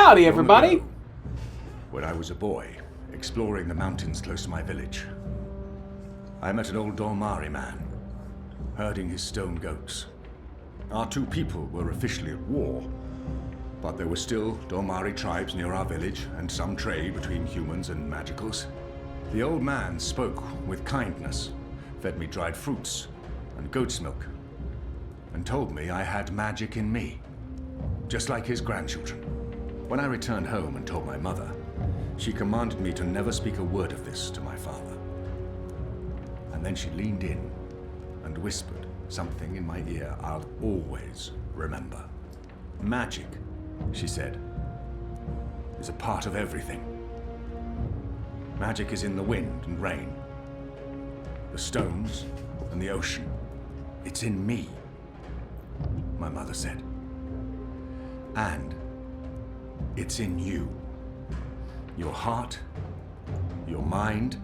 howdy, everybody. When I was a boy, exploring the mountains close to my village, I met an old Dormari man, herding his stone goats. Our two people were officially at war, but there were still Dormari tribes near our village and some trade between humans and magicals. The old man spoke with kindness, fed me dried fruits and goat's milk, and told me I had magic in me, just like his grandchildren. When I returned home and told my mother, she commanded me to never speak a word of this to my father. And then she leaned in and whispered something in my ear I'll always remember. Magic, she said, is a part of everything. Magic is in the wind and rain, the stones and the ocean. It's in me, my mother said. And it's in you. Your heart, your mind,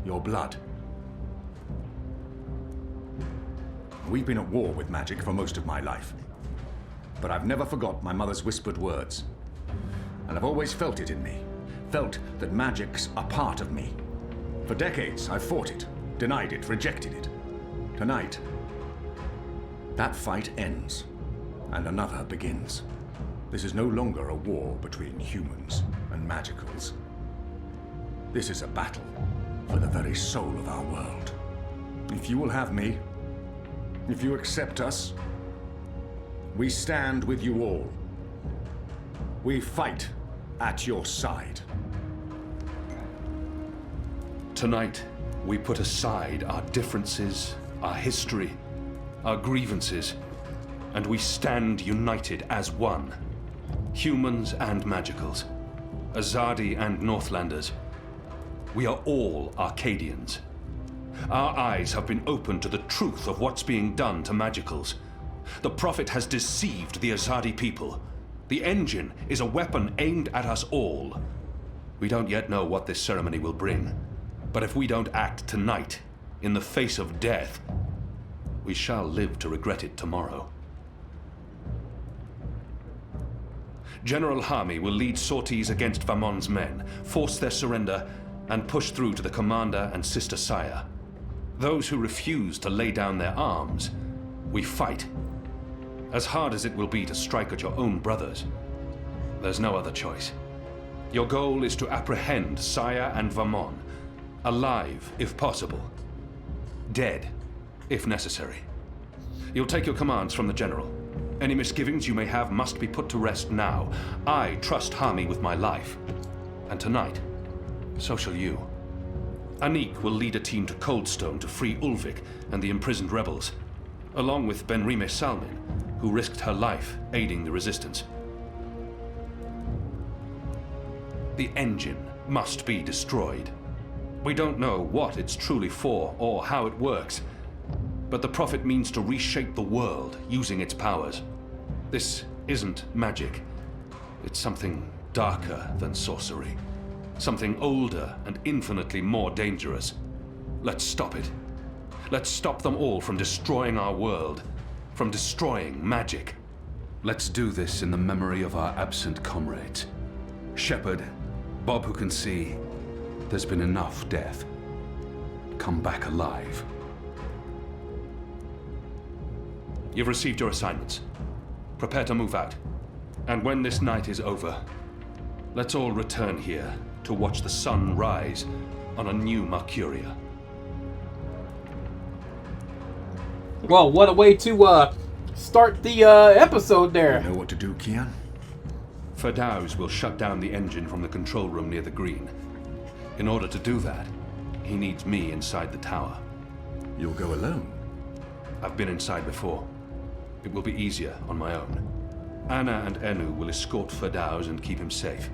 your blood. We've been at war with magic for most of my life, but I've never forgot my mother's whispered words. And I've always felt it in me, felt that magic's a part of me. For decades, I've fought it, denied it, rejected it. Tonight, that fight ends, and another begins. This is no longer a war between humans and magicals. This is a battle for the very soul of our world. If you will have me, if you accept us, we stand with you all. We fight at your side. Tonight, we put aside our differences, our history, our grievances, and we stand united as one. Humans and magicals, Azadi and Northlanders. We are all Arcadians. Our eyes have been opened to the truth of what's being done to magicals. The Prophet has deceived the Azadi people. The engine is a weapon aimed at us all. We don't yet know what this ceremony will bring, but if we don't act tonight, in the face of death, we shall live to regret it tomorrow. General Hami will lead sorties against Vamon's men, force their surrender, and push through to the commander and Sister Saya. Those who refuse to lay down their arms, we fight. As hard as it will be to strike at your own brothers, there's no other choice. Your goal is to apprehend Saya and Vamon, alive if possible, dead if necessary. You'll take your commands from the General. Any misgivings you may have must be put to rest now. I trust Hami with my life. And tonight, so shall you. Anik will lead a team to Coldstone to free Ulvik and the imprisoned rebels, along with Benrime Salmin, who risked her life aiding the resistance. The engine must be destroyed. We don't know what it's truly for or how it works, but the Prophet means to reshape the world using its powers. This isn't magic. It's something darker than sorcery. Something older and infinitely more dangerous. Let's stop it. Let's stop them all from destroying our world, from destroying magic. Let's do this in the memory of our absent comrades. Shepherd, Bob who can see, there's been enough death. Come back alive. You've received your assignments. Prepare to move out. And when this night is over, let's all return here to watch the sun rise on a new Mercuria. Well, what a way to start the episode there. You know what to do, Kian? Ferdaus will shut down the engine from the control room near the green. In order to do that, he needs me inside the tower. You'll go alone? I've been inside before. It will be easier on my own. Anna and Enu will escort Ferdaus and keep him safe.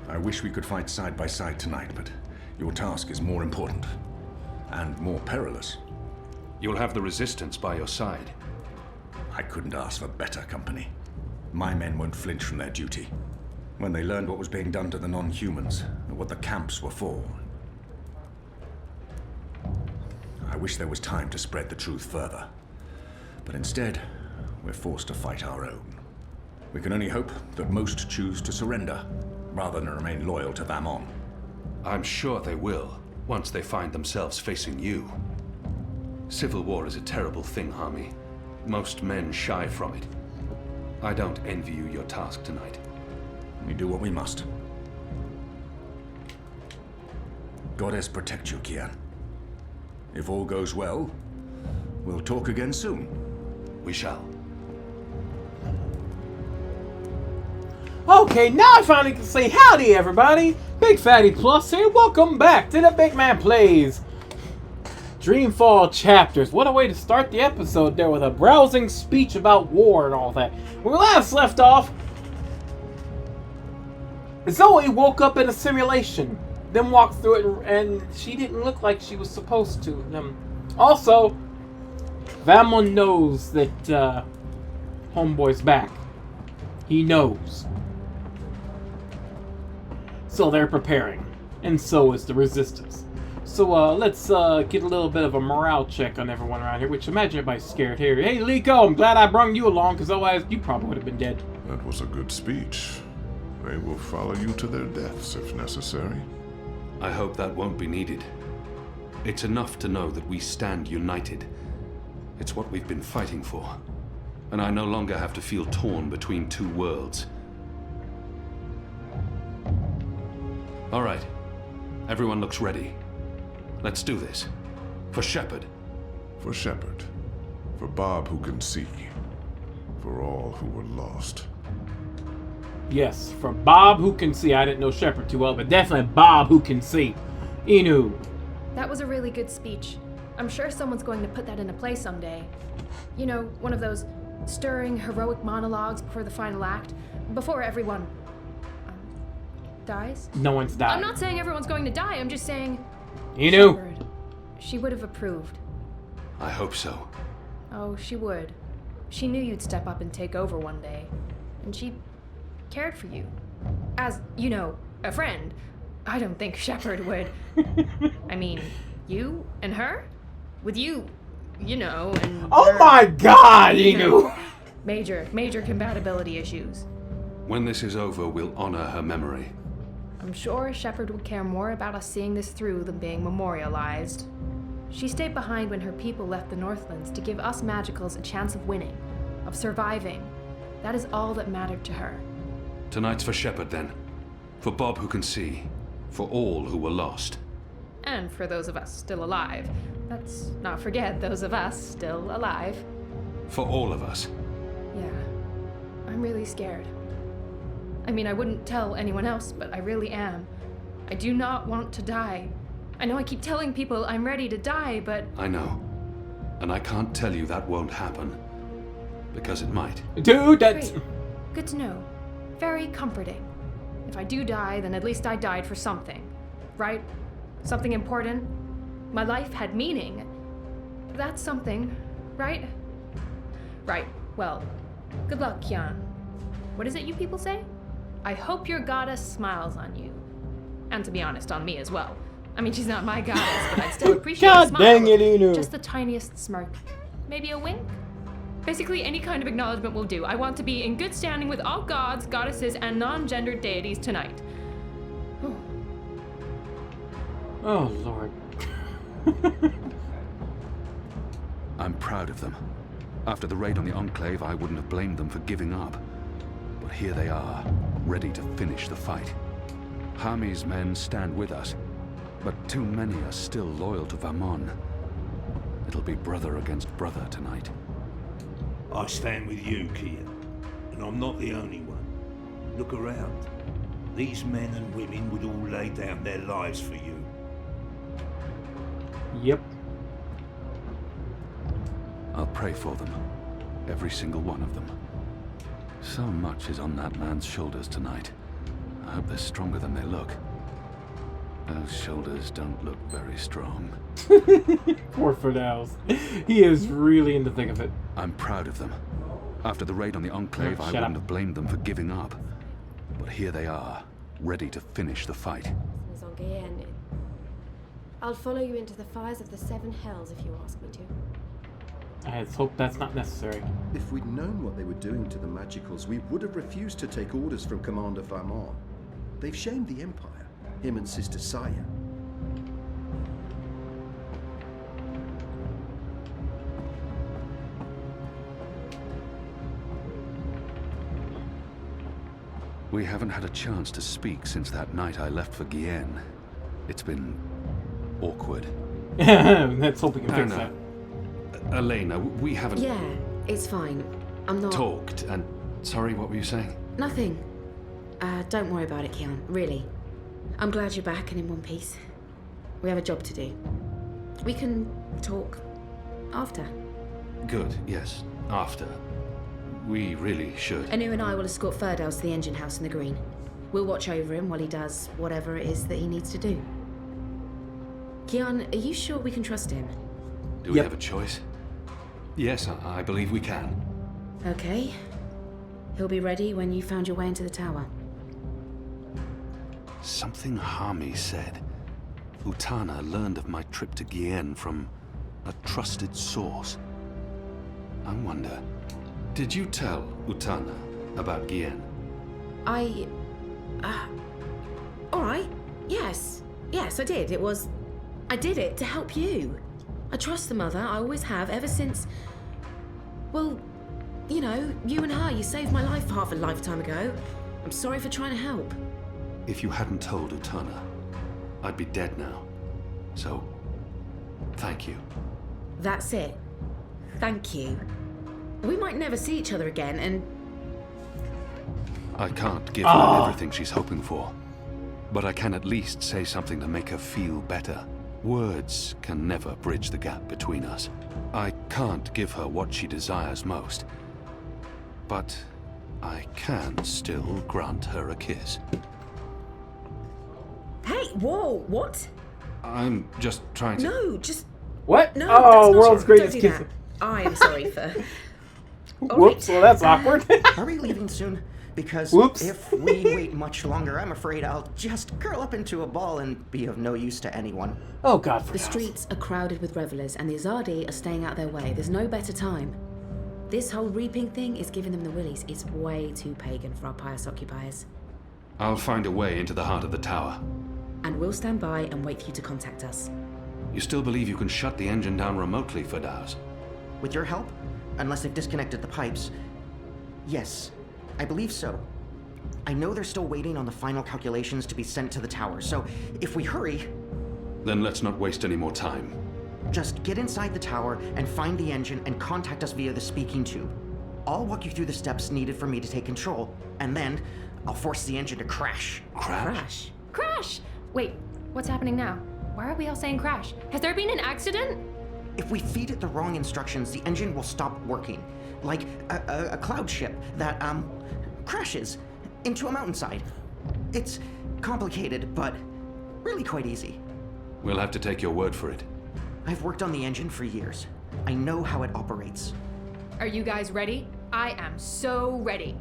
I wish we could fight side by side tonight, but your task is more important. And more perilous. You'll have the Resistance by your side. I couldn't ask for better company. My men won't flinch from their duty. When they learned what was being done to the non-humans, and what the camps were for. I wish there was time to spread the truth further. But instead, we're forced to fight our own. We can only hope that most choose to surrender, rather than remain loyal to Vamon. I'm sure they will, once they find themselves facing you. Civil war is a terrible thing, Hami. Most men shy from it. I don't envy you your task tonight. We do what we must. Goddess protect you, Kian. If all goes well, we'll talk again soon. We shall. Okay, now I finally can say howdy, everybody. BygPhattyPlus here. Welcome back to the Big Man Plays Dreamfall chapters. What a way to start the episode there with a rousing speech about war and all that. When we last left off, Zoe woke up in a simulation, then walked through it, and she didn't look like she was supposed to. Also, Vamon knows that Homeboy's back. He knows. So they're preparing, and so is the Resistance. So let's get a little bit of a morale check on everyone around here, which imagine everybody's scared here. Hey, Liko, I'm glad I brung you along, because otherwise you probably would have been dead. That was a good speech. They will follow you to their deaths if necessary. I hope that won't be needed. It's enough to know that we stand united. It's what we've been fighting for. And I no longer have to feel torn between two worlds. All right. Everyone looks ready. Let's do this. For Shepard. For Shepard. For Bob who can see. For all who were lost. Yes, for Bob who can see. I didn't know Shepard too well, but definitely Bob who can see. Inu. That was a really good speech. I'm sure someone's going to put that into play someday. You know, one of those stirring, heroic monologues before the final act. Before everyone... dies? No one's died. I'm not saying everyone's going to die, I'm just saying... Inu. Shepard. She would have approved. I hope so. Oh, she would. She knew you'd step up and take over one day. And she cared for you. As, you know, a friend. I don't think Shepard would. I mean, you and her? With you, you know, and... Oh her, my god, you know, Inu! major compatibility issues. When this is over, we'll honor her memory. I'm sure Shepard would care more about us seeing this through than being memorialized. She stayed behind when her people left the Northlands to give us Magicals a chance of winning, of surviving. That is all that mattered to her. Tonight's for Shepard, then. For Bob who can see. For all who were lost. And for those of us still alive. Let's not forget those of us still alive. For all of us. Yeah, I'm really scared. I mean, I wouldn't tell anyone else, but I really am. I do not want to die. I know I keep telling people I'm ready to die, but... I know. And I can't tell you that won't happen. Because it might. Dude, that's... Great. Good to know. Very comforting. If I do die, then at least I died for something. Right? Something important. My life had meaning. That's something, right? Right. Well, good luck, Kian. What is it you people say? I hope your goddess smiles on you. And to be honest, on me as well. I mean, she's not my goddess, but I'd still appreciate a God smile. dang it, Inu. Just the tiniest smirk. Maybe a wink? Basically, any kind of acknowledgement will do. I want to be in good standing with all gods, goddesses, and non-gendered deities tonight. Oh, Lord. I'm proud of them. After the raid on the Enclave, I wouldn't have blamed them for giving up. But here they are, ready to finish the fight. Hami's men stand with us, but too many are still loyal to Vamon. It'll be brother against brother tonight. I stand with you, Kian, and I'm not the only one. Look around. These men and women would all lay down their lives for you. Yep. I'll pray for them. Every single one of them. So much is on that man's shoulders tonight. I hope they're stronger than they look. Those shoulders don't look very strong. Poor Fernals. He is really in the thick of it. I'm proud of them. After the raid on the Enclave, I Shut wouldn't up. have blamed them for giving up. But here they are, ready to finish the fight. I'll follow you into the fires of the Seven Hells if you ask me to. I just hope that's not necessary. If we'd known what they were doing to the Magicals, we would have refused to take orders from Commander Vermont. They've shamed the Empire, him and Sister Saya. We haven't had a chance to speak since that night I left for Kian. It's been awkward. Let's hope we can fix that. Elena, we haven't... Yeah, it's fine. I'm not... talked, and... Sorry, what were you saying? Nothing. Don't worry about it, Kian. Really. I'm glad you're back and in one piece. We have a job to do. We can talk after. Good, yes. After. We really should. Anu and I will escort Ferdows to the engine house in the green. We'll watch over him while he does whatever it is that he needs to do. Kian, are you sure we can trust him? Do we have a choice? Yes, I believe we can. Okay. He'll be ready when you found your way into the tower. Something Hami said. Utana learned of my trip to Kian from a trusted source. I wonder... Did you tell Utana about Kian? Alright. Yes. Yes, I did. I did it to help you. I trust the mother. I always have, ever since... Well, you know, you and her. You saved my life half a lifetime ago. I'm sorry for trying to help. If you hadn't told Utana, I'd be dead now. So, thank you. That's it. Thank you. We might never see each other again, and... I can't give her everything she's hoping for. But I can at least say something to make her feel better. Words can never bridge the gap between us. I can't give her what she desires most. But I can still grant her a kiss. Hey, whoa, what? I'm just trying to... No, just... What? No, oh, that's not world's true. greatest Don't do kiss. that. I am sorry for... Whoops, well that's awkward. Are we leaving soon? Because Whoops. if we wait much longer, I'm afraid I'll just curl up into a ball and be of no use to anyone. Oh god, for The God's streets are crowded with revelers, and the Azadi are staying out their way. There's no better time. This whole reaping thing is giving them the willies. It's way too pagan for our pious occupiers. I'll find a way into the heart of the tower. And we'll stand by and wait for you to contact us. You still believe you can shut the engine down remotely, Ferdows? With your help? Unless they've disconnected the pipes. Yes, I believe so. I know they're still waiting on the final calculations to be sent to the tower, so if we hurry... Then let's not waste any more time. Just get inside the tower and find the engine and contact us via the speaking tube. I'll walk you through the steps needed for me to take control, and then I'll force the engine to crash. Crash? Crash! Wait, what's happening now? Why are we all saying crash? Has there been an accident? If we feed it the wrong instructions, the engine will stop working. Like a cloud ship that, crashes into a mountainside. It's complicated, but really quite easy. We'll have to take your word for it. I've worked on the engine for years. I know how it operates. Are you guys ready? I am so ready.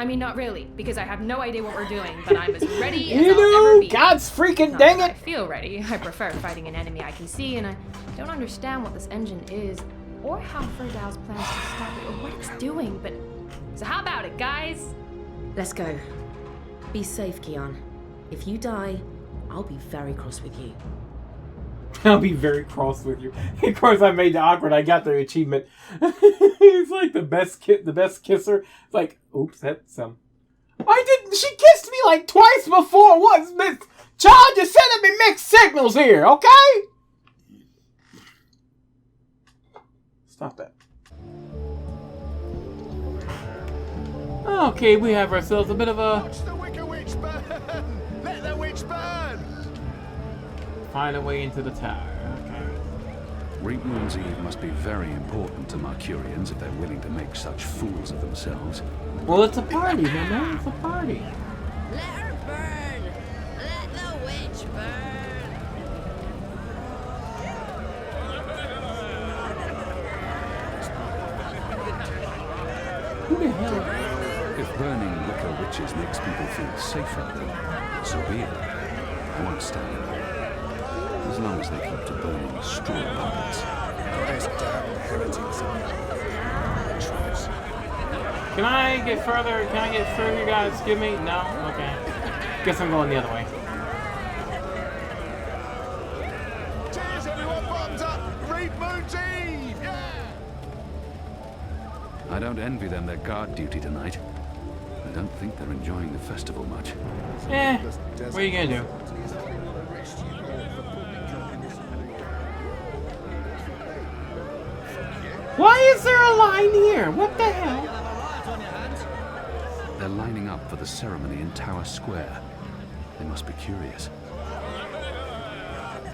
I mean, not really, because I have no idea what we're doing, but I'm as ready as I'll ever be. God's freaking Not dang that it! I feel ready. I prefer fighting an enemy I can see, and I don't understand what this engine is, or how Ferdows plans to stop it, or what it's doing, but... So how about it, guys? Let's go. Be safe, Kian. If you die, I'll be very cross with you. I'll be very cross with you. Of course, I made the awkward. I got the achievement. He's like the best kisser. It's like, oops, that's I didn't. She kissed me like twice before. What's Miss Child? You're sending me mixed signals here, okay? Stop that. Okay, we have ourselves a bit of a. Watch the Wicker Witch burn! Let the witch burn! Find a way into the tower. Okay. Reap Moon's Eve must be very important to Mercurians if they're willing to make such fools of themselves. Well, it's a party, man. It's a party. Let her burn! Let the witch burn! Who the hell? If burning wicker witches makes people feel safer, then so be it. I won't stand. As long as they keep to burning straw puppets. Can I get further? Can I get through, you guys? Give me? No? Okay. Guess I'm going the other way. Cheers, everyone! Bottoms up! Reap Moon's Eve! Yeah! I don't envy them their guard duty tonight. I don't think they're enjoying the festival much. What are you gonna do? Why is there a line here? What the hell? They're lining up for the ceremony in Tower Square. They must be curious.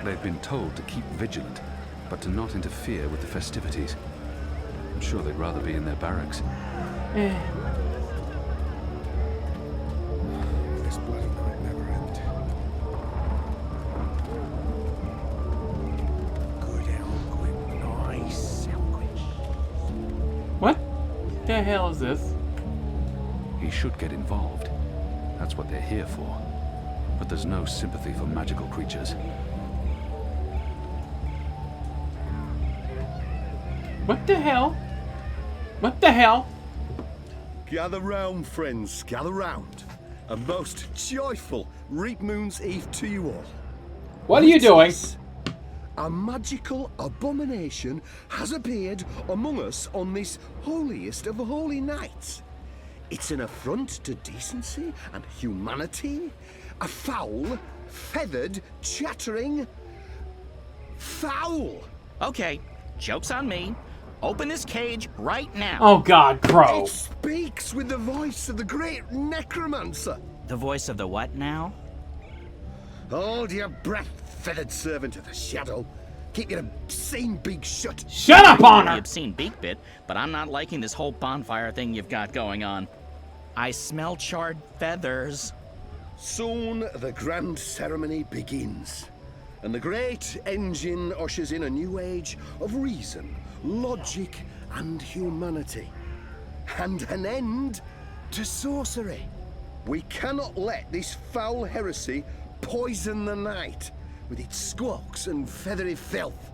They've been told to keep vigilant, but to not interfere with the festivities. I'm sure they'd rather be in their barracks. This bloody night never ends. Good Elquin, nice Elquin. What the hell is this? He should get involved. That's what they're here for. But there's no sympathy for magical creatures. What the hell? What the hell? Gather round, friends, gather round. A most joyful Reap Moon's Eve to you all. What are you doing? A magical abomination has appeared among us on this holiest of holy nights. It's an affront to decency and humanity. A foul, feathered, chattering fowl. Okay, joke's on me. Open this cage right now. Oh God, Crow. It speaks with the voice of the great necromancer. The voice of the what now? Hold your breath, feathered servant of the shadow. Keep your obscene beak shut. Shut up, Honor! The obscene beak bit, but I'm not liking this whole bonfire thing you've got going on. I smell charred feathers. Soon the grand ceremony begins, and the great engine ushers in a new age of reason, logic, and humanity, and an end to sorcery. We cannot let this foul heresy poison the night with its squawks and feathery filth.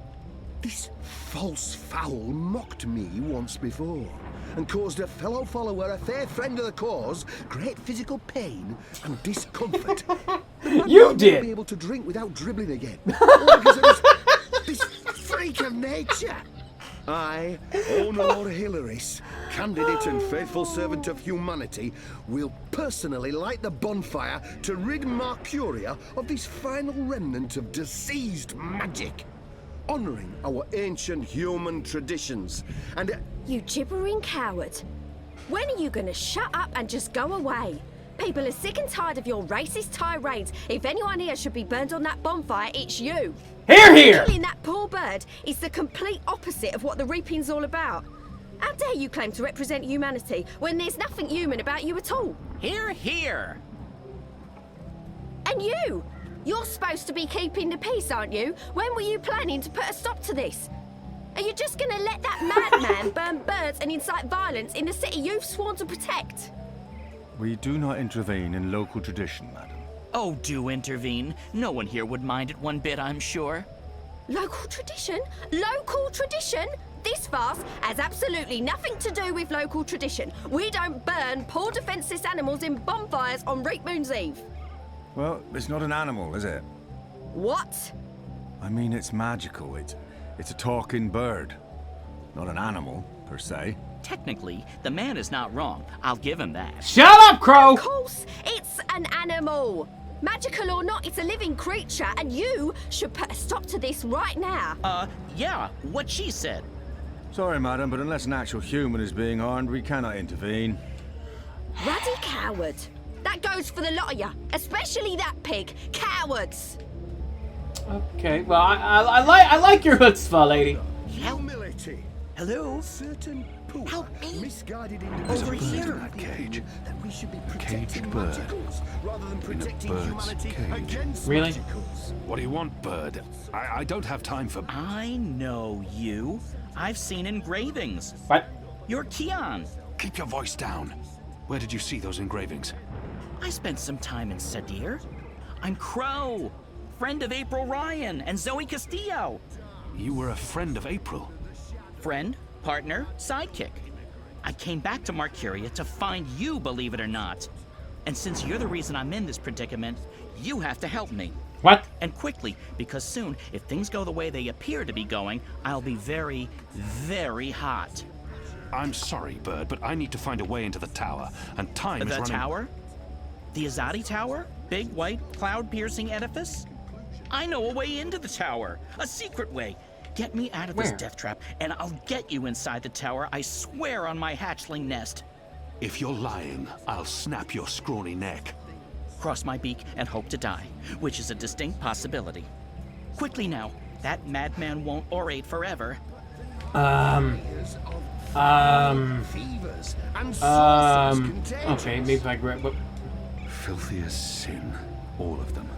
This false fowl mocked me once before, and caused a fellow follower, a fair friend of the cause, great physical pain and discomfort. You did! I'll be able to drink without dribbling again. All because of this freak of nature. I, Honor Hilaris, candidate and faithful servant of humanity, will personally light the bonfire to rid Mercuria of this final remnant of diseased magic, honoring our ancient human traditions and... You gibbering coward. When are you gonna shut up and just go away? People are sick and tired of your racist tirades. If anyone here should be burned on that bonfire, it's you. Hear, hear! Killing that poor bird is the complete opposite of what the reaping's all about. How dare you claim to represent humanity when there's nothing human about you at all? Hear, hear! And you! You're supposed to be keeping the peace, aren't you? When were you planning to put a stop to this? Are you just gonna let that madman burn birds and incite violence in the city you've sworn to protect? We do not intervene in local tradition, madam. Oh, do intervene. No one here would mind it one bit, I'm sure. Local tradition? Local tradition? This farce has absolutely nothing to do with local tradition. We don't burn poor defenseless animals in bonfires on Reap Moon's Eve. Well, it's not an animal, is it? What? I mean, it's magical. It's a talking bird. Not an animal, per se. Technically, the man is not wrong. I'll give him that. Shut up, Crow! Of course, it's an animal. Magical or not, it's a living creature, and you should put a stop to this right now. Yeah, what she said. Sorry, madam, but unless an actual human is being harmed, we cannot intervene. Ruddy coward. That goes for the lot of you, especially that pig. Cowards. Okay, well, I like your chutzpah, lady. Humility. Hello? Certain poor, Help me. misguided Over individuals here. in that cage that we should be protecting caged bird. magicals rather than In a protecting bird's humanity cage. against Really? magicals. What do you want, bird? I don't have time for... I know you. I've seen engravings. What? You're Kian. Keep your voice down. Where did you see those engravings? I spent some time in Sadir. I'm Crow, friend of April Ryan and Zoe Castillo. You were a friend of April. Friend, partner, sidekick. I came back to Marcuria to find you, believe it or not. And since you're the reason I'm in this predicament, you have to help me. What? And quickly, because soon, if things go the way they appear to be going, I'll be very, very hot. I'm sorry, Bird, but I need to find a way into the tower, and time is running... The tower? The Azadi Tower? Big, white, cloud-piercing edifice? I know a way into the tower. A secret way. Get me out of this death trap, and I'll get you inside the tower, I swear on my hatchling nest. If you're lying, I'll snap your scrawny neck. Cross my beak and hope to die, which is a distinct possibility. Quickly now, that madman won't orate forever. Okay, maybe I grab up. Filthy as sin, all of them.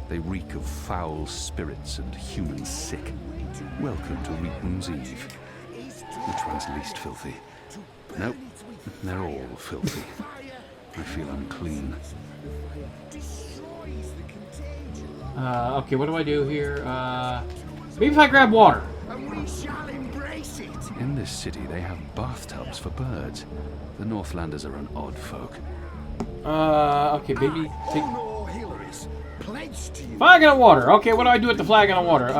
They reek of foul spirits and human sick. Welcome to Reapman's Eve. Which one's least filthy? Nope, they're all filthy. I feel unclean. Okay, what do I do here? Maybe if I grab water. In this city, they have bathtubs for birds. The Northlanders are an odd folk. Okay, maybe take... Flagon of water. Okay, what do I do with the flagon of water?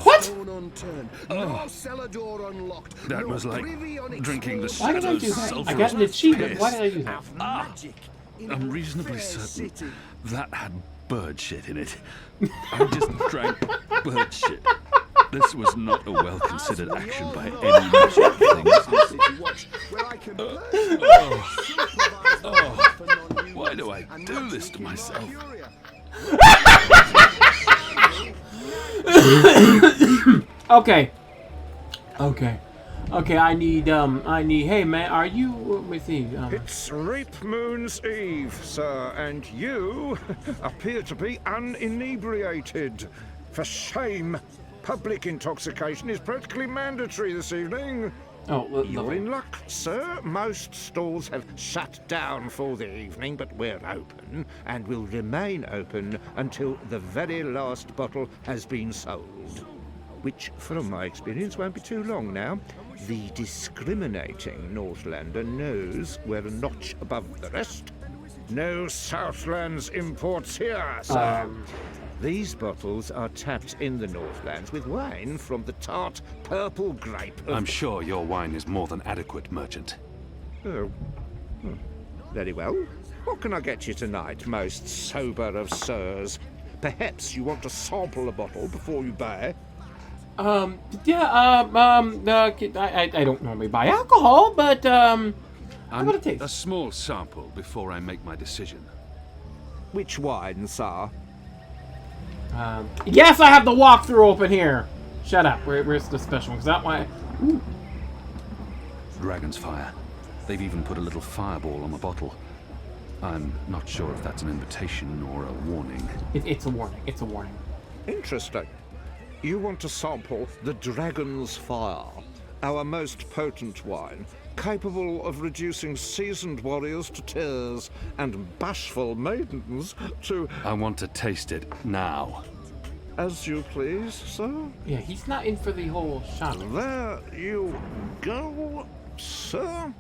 What? That was like drinking the Why did I do that? I got an achievement. Why did I do that? I'm reasonably certain that had bird shit in it. I just drank bird shit. This was not a well-considered action by any measure of things. Why do I do this to myself? Okay. I need, hey man, are you, let me see. It's Reapman's Eve, sir, and you appear to be uninebriated. For shame. Public intoxication is practically mandatory this evening. Oh, you're in luck, sir. Most stalls have shut down for the evening, but we're open and will remain open until the very last bottle has been sold. Which, from my experience, won't be too long now. The discriminating Northlander knows we're a notch above the rest. No Southlands imports here, sir. These bottles are tapped in the Northlands with wine from the tart purple grape of... I'm sure your wine is more than adequate, merchant. Oh. Very well. What can I get you tonight, most sober of sirs? Perhaps you want to sample a bottle before you buy? I don't normally buy alcohol, but, how about a taste? A small sample before I make my decision. Which wine, sir? Yes, I have the walkthrough open here. Shut up. Where's the special one? Is that why? Ooh. Dragon's fire. They've even put a little fireball on the bottle. I'm not sure if that's an invitation or a warning. It's a warning. It's a warning. Interesting. You want to sample the Dragon's Fire, our most potent wine, capable of reducing seasoned warriors to tears and bashful maidens to... I want to taste it now. As you please, sir. Yeah, he's not in for the whole shot. There you go, sir.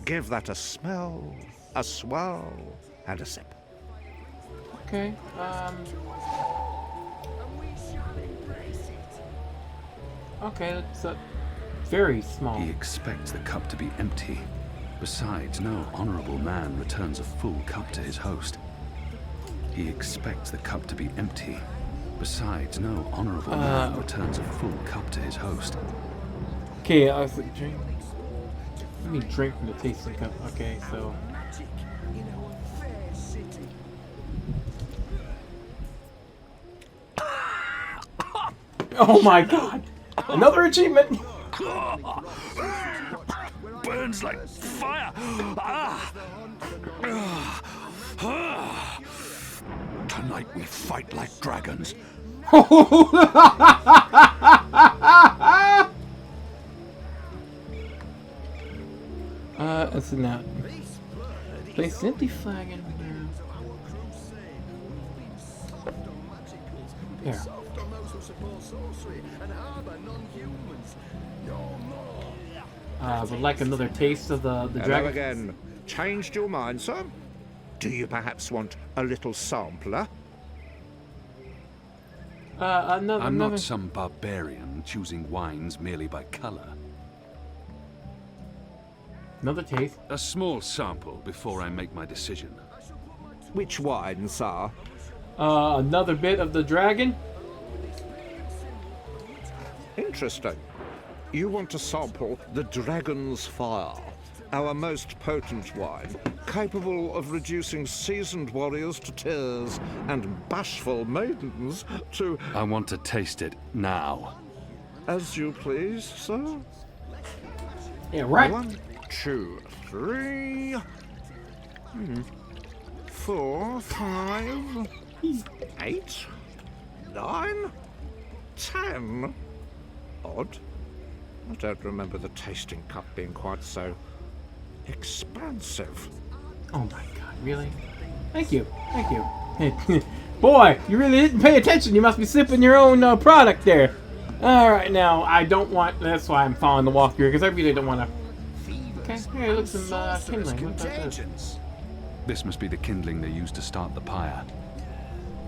Give that a smell, a swirl, and a sip. Okay, okay, that's very small. He expects the cup to be empty. Besides, no honorable man returns a full cup to his host. He expects the cup to be empty. Besides, no honorable man returns a full cup to his host. Okay, I was like, drink. Let me drink from the tasting cup. Okay, so. Oh my god! Another achievement! Burns like fire! Tonight we fight like dragons. That's not. Place empty flagon. Yeah. soft on those who support sorcery and harbor non-humans. No more. Would like another taste of the Hello dragon. again. Changed your mind, sir? Do you perhaps want a little sampler? I'm another. not some barbarian choosing wines merely by color. Another taste. A small sample before I make my decision. Which wine, sir? Another bit of the dragon. Interesting. You want to sample the Dragon's Fire, our most potent wine, capable of reducing seasoned warriors to tears and bashful maidens to... I want to taste it now. As you please, sir. Yeah, right. 1, 2, 3... 4, 5... 8... 9... 10... Odd. I don't remember the tasting cup being quite so expansive. Oh my god, really? Thank you. Thank you. Boy, you really didn't pay attention. You must be sipping your own product there. Alright, now, I don't want... That's why I'm following the walk here, because I really don't want to... Okay, here, look, some kindling. What about this? This must be the kindling they used to start the pyre.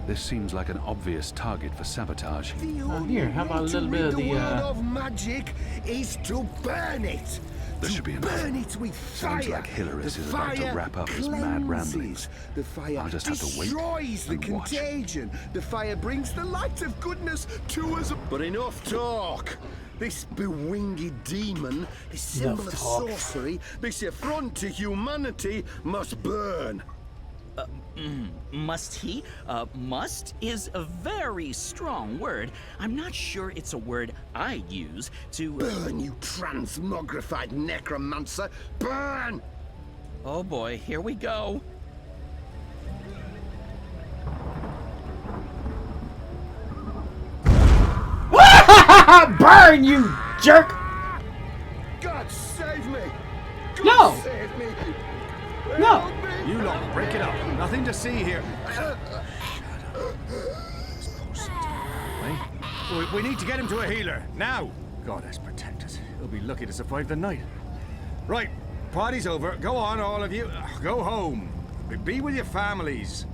This seems like an obvious target for sabotage. Here, how about a little bit of the the, word of magic is to burn it. There should be enough. Burn it with fire. Sounds like Hilarious The is about to fire wrap up his mad ramblings. cleanses. The fire I'll just have to wait destroys the and watch. contagion. The fire brings the light of goodness to us. But enough talk. This bewinged demon, this symbol of sorcery, this affront to humanity must burn. Must he? Must is a very strong word. I'm not sure it's a word I'd use to... Burn, you transmogrified necromancer! Burn! Oh boy, here we go. Burn, you jerk! God save me! God No! save me! No! You lot, break it up. Nothing to see here. We need to get him to a healer, now! Goddess protect us. He'll be lucky to survive the night. Right, party's over. Go on, all of you. Go home. Be with your families.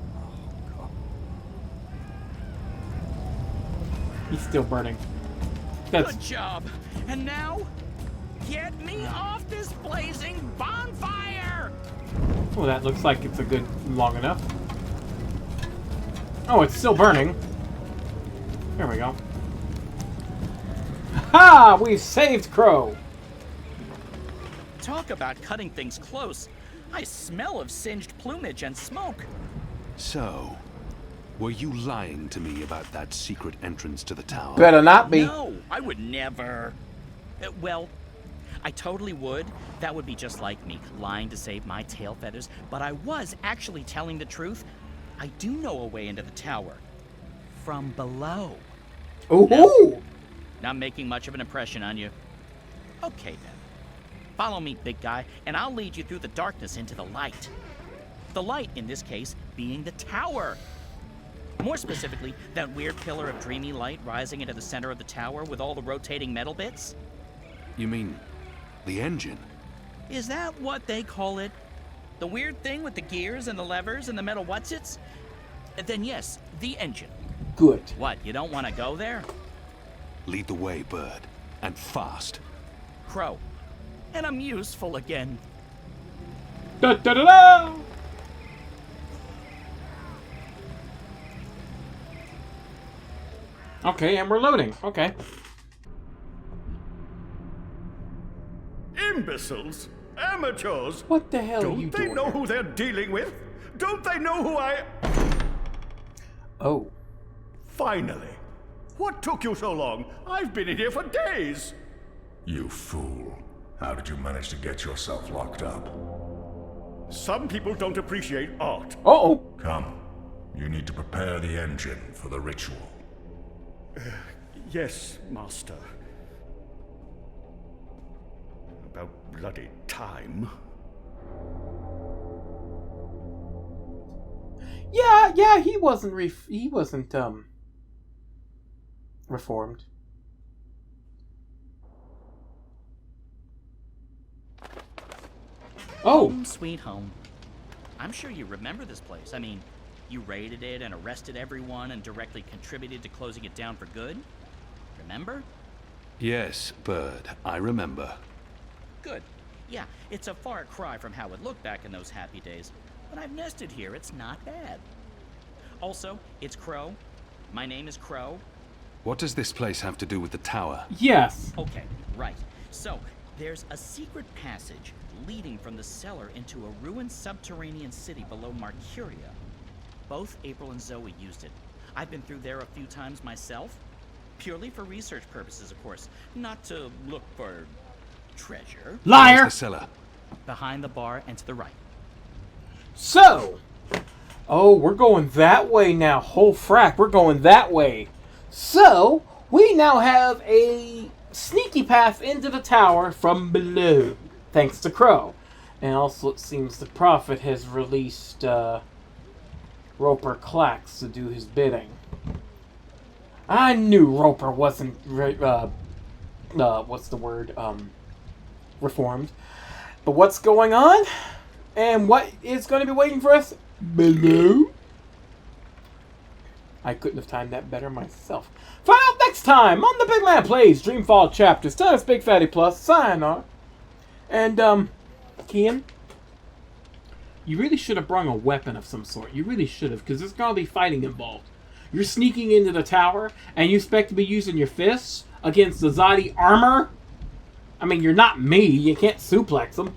He's still burning. That's... Good job. And now, get me off this blazing bonfire! Well, that looks like it's a good long enough. Oh, it's still burning. There we go. Ha! We've saved Crow. Talk about cutting things close. I smell of singed plumage and smoke. So, were you lying to me about that secret entrance to the tower? Better not be. No, I would never. Well, I totally would. That would be just like me, lying to save my tail feathers. But I was actually telling the truth. I do know a way into the tower. From below. Ooh! No, not making much of an impression on you. Okay then. Follow me, big guy, and I'll lead you through the darkness into the light. The light, in this case, being the tower. More specifically, that weird pillar of dreamy light rising into the center of the tower with all the rotating metal bits. You mean the engine? Is that what they call it? The weird thing with the gears and the levers and the metal whatsits? Then yes, the engine. Good. What, you don't want to go there? Lead the way, Bird. And fast. Crow. And I'm useful again. Da da da da! Okay, and we're loading. Okay. Imbeciles! Amateurs! What the hell are you doing? Don't doing? they know who they're dealing with? Don't they know who I... Oh. Finally! What took you so long? I've been in here for days! You fool. How did you manage to get yourself locked up? Some people don't appreciate art. Uh-oh. Come. You need to prepare the engine for the ritual. Yes, Master. About bloody time. Yeah, he wasn't Reformed. Oh! Home sweet home. I'm sure you remember this place. I mean, you raided it and arrested everyone and directly contributed to closing it down for good. Remember? Yes, Bird, I remember. Good. Yeah, it's a far cry from how it looked back in those happy days. But I've nested here, it's not bad. Also, it's Crow. My name is Crow. What does this place have to do with the tower? Yes. Okay, right. So, there's a secret passage leading from the cellar into a ruined subterranean city below Marcuria. Both April and Zoe used it. I've been through there a few times myself. Purely for research purposes, of course. Not to look for treasure. Liar! Where's the cellar? Behind the bar and to the right. So! Oh, we're going that way now. Whole frack, we're going that way. So, we now have a sneaky path into the tower from below. Thanks to Crow. And also it seems the Prophet has released Roper Clax to do his bidding. I knew Roper wasn't what's the word? Reformed. But what's going on? And what is going to be waiting for us below? I couldn't have timed that better myself. Find out next time on the Big Man Plays Dreamfall Chapters. Tell us BygPhattyPlus. Sayonara. And, Kian, you really should have brought a weapon of some sort. You really should have, because there's going to be fighting involved. You're sneaking into the tower, and you expect to be using your fists against the Zodi armor? I mean, you're not me. You can't suplex them.